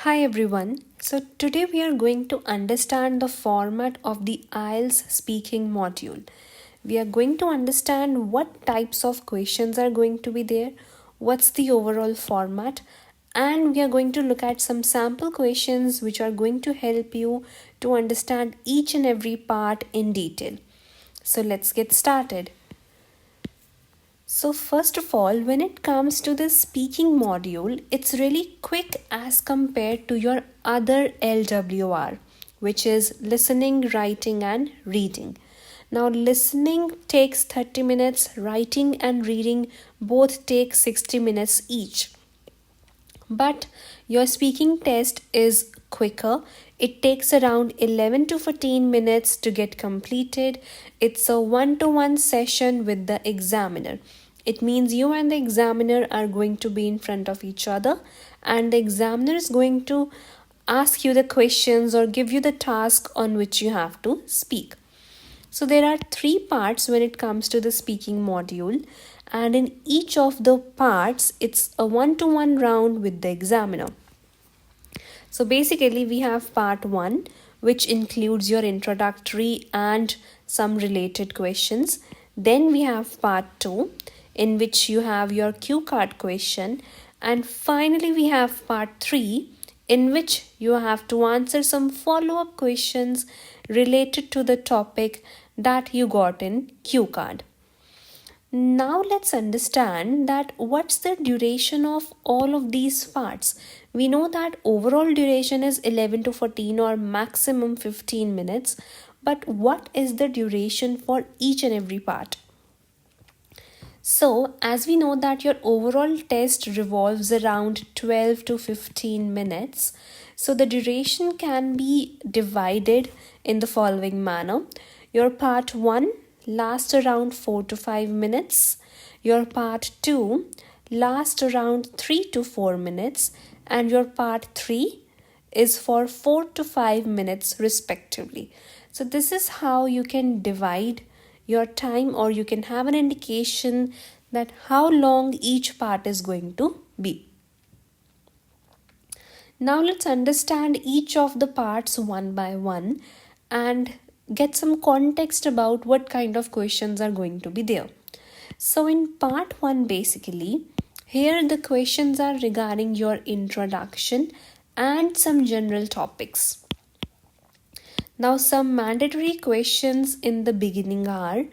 Hi everyone. So today we are going to understand the format of the IELTS speaking module. We are going to understand what types of questions are going to be there, what's the overall format, and we are going to look at some sample questions which are going to help you to understand each and every part in detail. So let's get started. So first of all, when it comes to the speaking module, it's really quick as compared to your other LWR, which is listening, writing and reading. Now listening takes 30 minutes, writing and reading both take 60 minutes each. But your speaking test is quicker. It takes around 11 to 14 minutes to get completed. It's a one-to-one session with the examiner. It means you and the examiner are going to be in front of each other, and the examiner is going to ask you the questions or give you the task on which you have to speak. So there are three parts when it comes to the speaking module, and in each of the parts it's a one-to-one round with the examiner. So basically we have part 1, which includes your introductory and some related questions. Then we have part 2, in which you have your cue card question, and finally we have part 3, in which you have to answer some follow-up questions related to the topic that you got in cue card. Now let's understand that what's the duration of all of these parts. We know that overall duration is 11 to 14 or maximum 15 minutes, but what is the duration for each and every part? So as we know that your overall test revolves around 12 to 15 minutes, so the duration can be divided in the following manner. Your part 1 lasts around 4 to 5 minutes, your part 2 lasts around 3 to 4 minutes, and your part 3 is for 4 to 5 minutes respectively. So this is how you can divide your time, or you can have an indication that how long each part is going to be. Now let's understand each of the parts one by one and get some context about what kind of questions are going to be there. So in part 1, basically, here the questions are regarding your introduction and some general topics. Now some mandatory questions in the beginning are,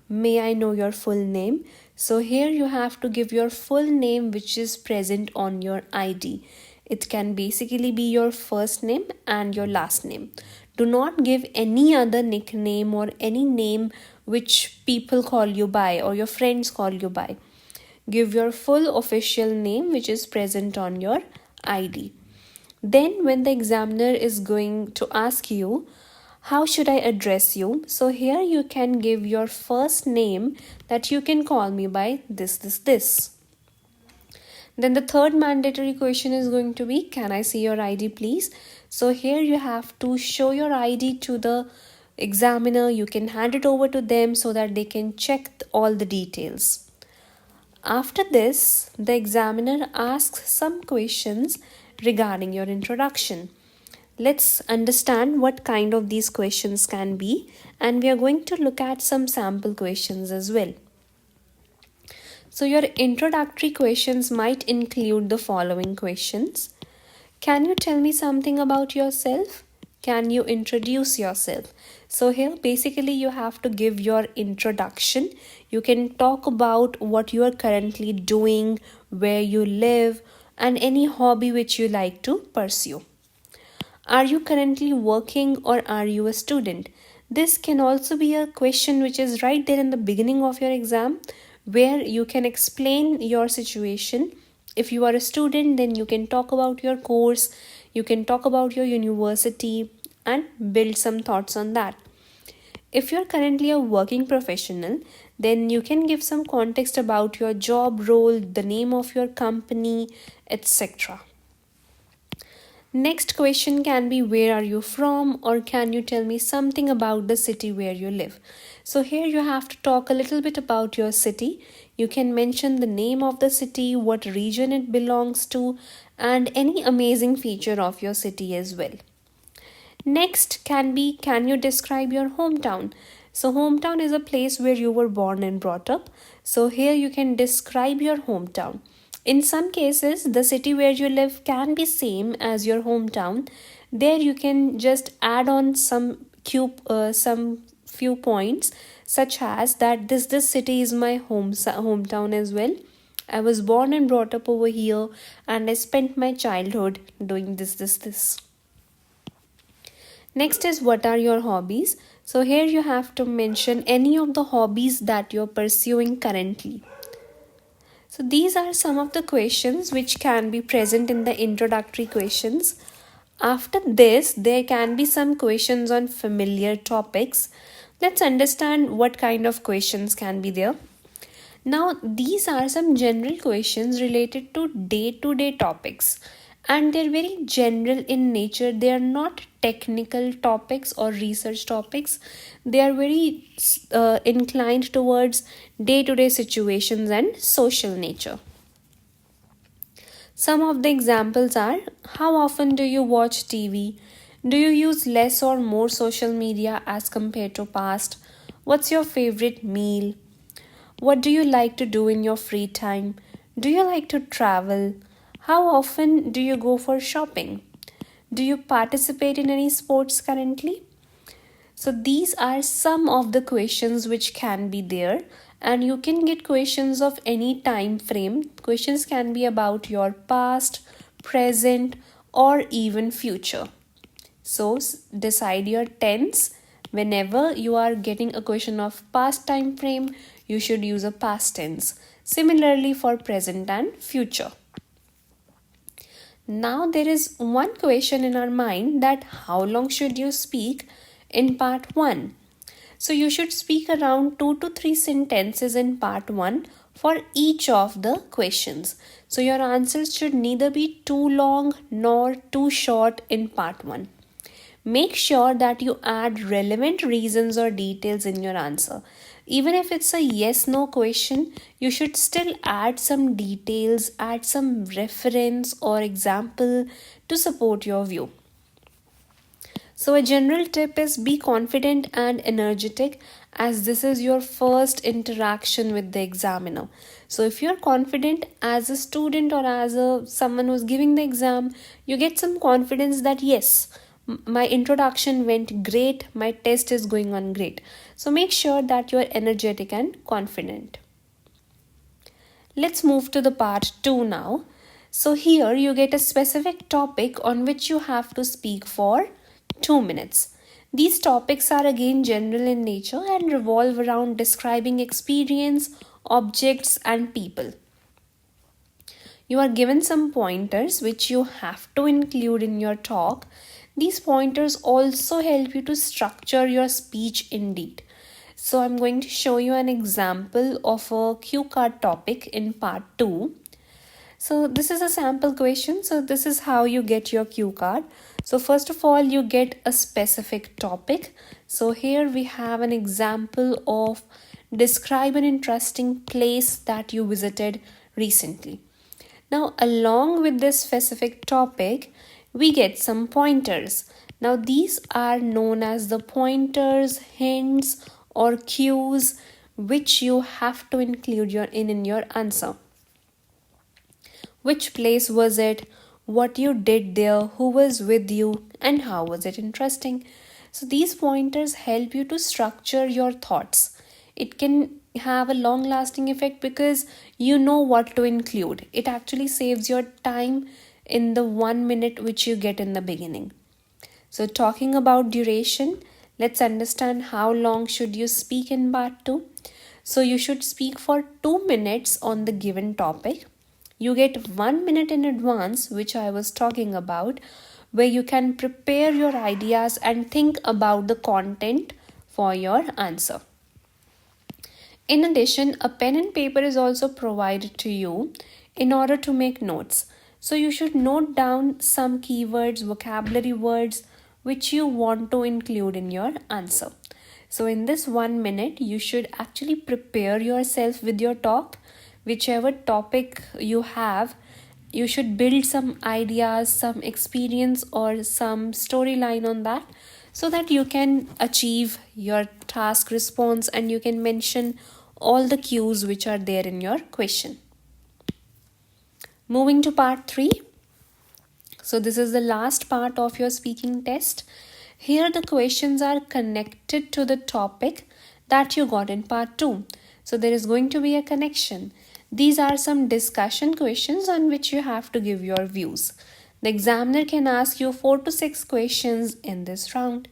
may I know your full name? So here you have to give your full name which is present on your ID. It can basically be your first name and your last name. Do not give any other nickname or any name which people call you by or your friends call you by. Give your full official name which is present on your ID. Then when the examiner is going to ask you, how should I address you? So here you can give your first name, that you can call me by this. Then the third mandatory question is going to be, can I see your ID please? So here you have to show your ID to the examiner. You can hand it over to them so that they can check all the details. After this, the examiner asks some questions regarding your introduction. Let's understand what kind of these questions can be, and we are going to look at some sample questions as well. So your introductory questions might include the following questions. Can you tell me something about yourself? Can you introduce yourself? So here basically you have to give your introduction. You can talk about what you are currently doing, where you live, and any hobby which you like to pursue. Are you currently working or are you a student? This can also be a question which is right there in the beginning of your exam, where you can explain your situation. If you are a student, then you can talk about your course, you can talk about your university and build some thoughts on that. If you're currently a working professional, then you can give some context about your job role, the name of your company, etc. Next question can be, where are you from, or can you tell me something about the city where you live? So here you have to talk a little bit about your city. You can mention the name of the city, what region it belongs to, and any amazing feature of your city as well. Next can you describe your hometown? So, hometown is a place where you were born and brought up. So, here you can describe your hometown. In some cases, the city where you live can be same as your hometown. There you can just add on some few points, such as that this city is my hometown as well. I was born and brought up over here, and I spent my childhood doing this. Next is, what are your hobbies? So here you have to mention any of the hobbies that you're pursuing currently. So these are some of the questions which can be present in the introductory questions. After this, there can be some questions on familiar topics. Let's understand what kind of questions can be there. Now, these are some general questions related to day-to-day topics, and they're very general in nature. They are not technical topics or research topics. They are very inclined towards day-to-day situations and social nature. Some of the examples are: how often do you watch TV? Do you use less or more social media as compared to past? What's your favorite meal? What do you like to do in your free time? Do you like to travel? How often do you go for shopping? Do you participate in any sports currently? So these are some of the questions which can be there, and you can get questions of any time frame. Questions can be about your past, present, or even future. So decide your tense. Whenever you are getting a question of past time frame, you should use a past tense. Similarly for present and future. Now there is one question in our mind, that how long should you speak in part 1? So you should speak around 2 to 3 sentences in part 1 for each of the questions. So your answers should neither be too long nor too short in part 1. Make sure that you add relevant reasons or details in your answer. Even if it's a yes-no question, you should still add some details, add some reference or example to support your view. So a general tip is, be confident and energetic, as this is your first interaction with the examiner. So if you're confident as a student or as someone who's giving the exam, you get some confidence that yes, my introduction went great, my test is going on great. So make sure that you're energetic and confident. Let's move to the part 2 now. So here you get a specific topic on which you have to speak for 2 minutes. These topics are again general in nature and revolve around describing experience, objects, and people. You are given some pointers which you have to include in your talk. These pointers also help you to structure your speech indeed. So I'm going to show you an example of a cue card topic in part 2. So this is a sample question. So this is how you get your cue card. So first of all, you get a specific topic. So here we have an example of, describe an interesting place that you visited recently. Now, along with this specific topic, we get some pointers. Now, these are known as the pointers, hints, or cues which you have to include in your answer. Which place was it? What you did there? Who was with you? And how was it interesting? So these pointers help you to structure your thoughts. It can have a long lasting effect because you know what to include. It actually saves your time in the 1 minute which you get in the beginning. So talking about duration, let's understand how long should you speak in part 2. So you should speak for 2 minutes on the given topic. You get 1 minute in advance, which I was talking about, where you can prepare your ideas and think about the content for your answer. In addition, a pen and paper is also provided to you in order to make notes. So you should note down some keywords, vocabulary words, which you want to include in your answer. So in this 1 minute, you should actually prepare yourself with your talk. Whichever topic you have, you should build some ideas, some experience, or some storyline on that, so that you can achieve your task response and you can mention all the cues which are there in your question. Moving to part 3. So this is the last part of your speaking test. Here the questions are connected to the topic that you got in part 2. So there is going to be a connection. These are some discussion questions on which you have to give your views. The examiner can ask you 4 to 6 questions in this round.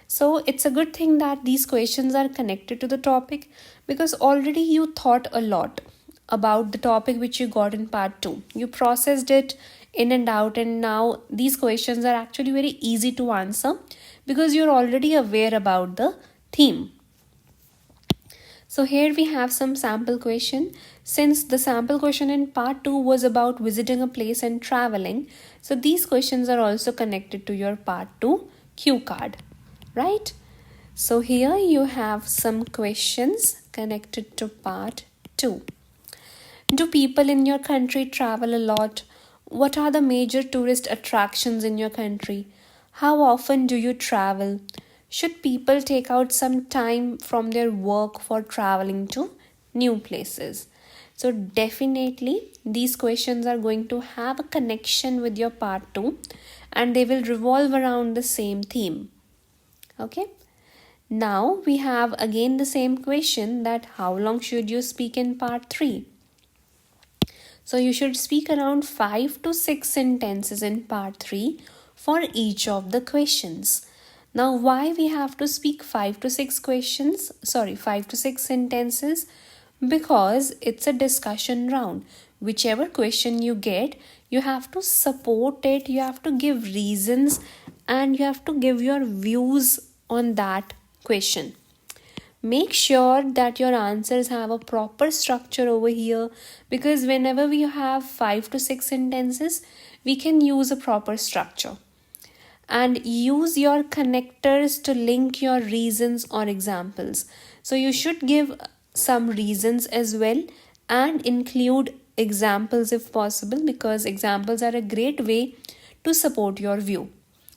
So it's a good thing that these questions are connected to the topic, because already you thought a lot about the topic which you got in part 2. You processed it in and out, and now these questions are actually very easy to answer because you're already aware about the theme. So here we have some sample question. Since the sample question in part 2 was about visiting a place and traveling, so these questions are also connected to your part 2 cue card, right? So here you have some questions connected to part 2. Do people in your country travel a lot? What are the major tourist attractions in your country? How often do you travel? Should people take out some time from their work for traveling to new places? So definitely these questions are going to have a connection with your part 2 and they will revolve around the same theme. Okay. Now we have again the same question, that how long should you speak in part 3? So you should speak around 5 to 6 sentences in part 3 for each of the questions. Now why we have to speak 5 to 6 sentences? Because it's a discussion round. Whichever question you get, you have to support it, you have to give reasons, and you have to give your views on that question. Make sure that your answers have a proper structure over here, because whenever we have 5 to 6 sentences, we can use a proper structure. And use your connectors to link your reasons or examples. So you should give some reasons as well and include examples if possible, because examples are a great way to support your view.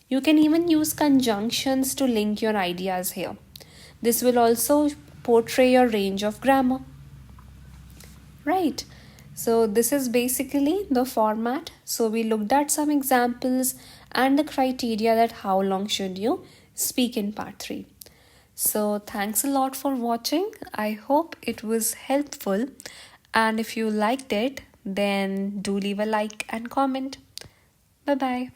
You can even use conjunctions to link your ideas here. This will also portray your range of grammar. Right. So this is basically the format. So we looked at some examples and the criteria that how long should you speak in part 3. So thanks a lot for watching. I hope it was helpful. And if you liked it, then do leave a like and comment. Bye-bye.